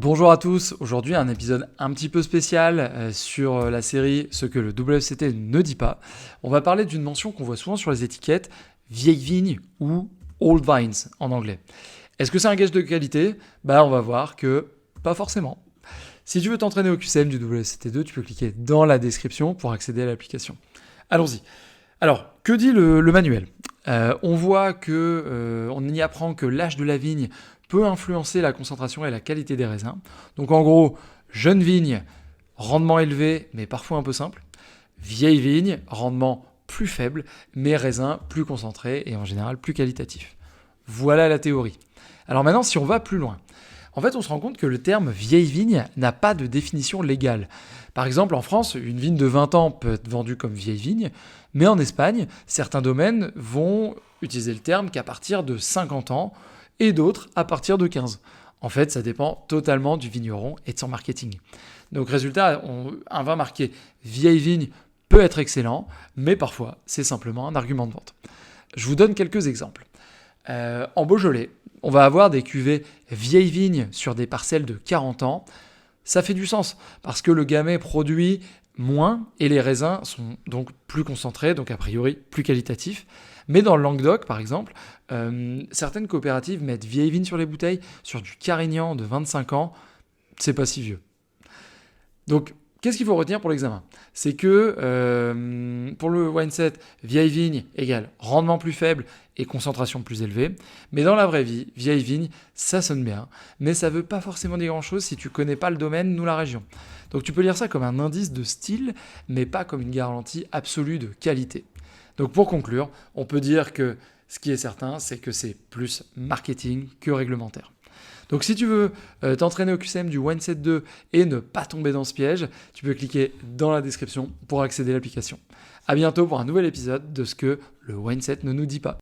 Bonjour à tous, aujourd'hui un épisode un petit peu spécial sur la série Ce que le WSET ne dit pas. On va parler d'une mention qu'on voit souvent sur les étiquettes, vieille vigne ou old vines en anglais. Est-ce que c'est un gage de qualité ? On va voir que pas forcément. Si tu veux t'entraîner au QCM du WSET2, tu peux cliquer dans la description pour accéder à l'application. Allons-y. Alors, que dit le manuel ? On voit qu'on y apprend que l'âge de la vigne peut influencer la concentration et la qualité des raisins. Donc en gros, jeune vigne, rendement élevé, mais parfois un peu simple. Vieille vigne, rendement plus faible, mais raisin plus concentré et en général plus qualitatif. Voilà la théorie. Alors maintenant, si on va plus loin, en fait, on se rend compte que le terme vieille vigne n'a pas de définition légale. Par exemple, en France, une vigne de 20 ans peut être vendue comme vieille vigne, mais en Espagne, certains domaines vont utiliser le terme qu'à partir de 50 ans et d'autres à partir de 15. En fait, ça dépend totalement du vigneron et de son marketing. Donc résultat, un vin marqué vieille vigne peut être excellent, mais parfois, c'est simplement un argument de vente. Je vous donne quelques exemples. En Beaujolais, on va avoir des cuvées vieilles vignes sur des parcelles de 40 ans. Ça fait du sens, parce que le gamay produit moins et les raisins sont donc plus concentrés, donc a priori plus qualitatifs. Mais dans le Languedoc, par exemple, certaines coopératives mettent vieilles vignes sur les bouteilles, sur du Carignan de 25 ans, c'est pas si vieux. Donc, qu'est-ce qu'il faut retenir pour l'examen ? C'est que pour le wine-set, vieille vigne égale rendement plus faible et concentration plus élevée. Mais dans la vraie vie, vieille vigne, ça sonne bien, mais ça ne veut pas forcément dire grand-chose si tu ne connais pas le domaine ou la région. Donc tu peux lire ça comme un indice de style, mais pas comme une garantie absolue de qualité. Donc pour conclure, on peut dire que ce qui est certain, c'est que c'est plus marketing que réglementaire. Donc si tu veux t'entraîner au QCM du Wine-Set 2 et ne pas tomber dans ce piège, tu peux cliquer dans la description pour accéder à l'application. À bientôt pour un nouvel épisode de ce que le Wine-Set ne nous dit pas.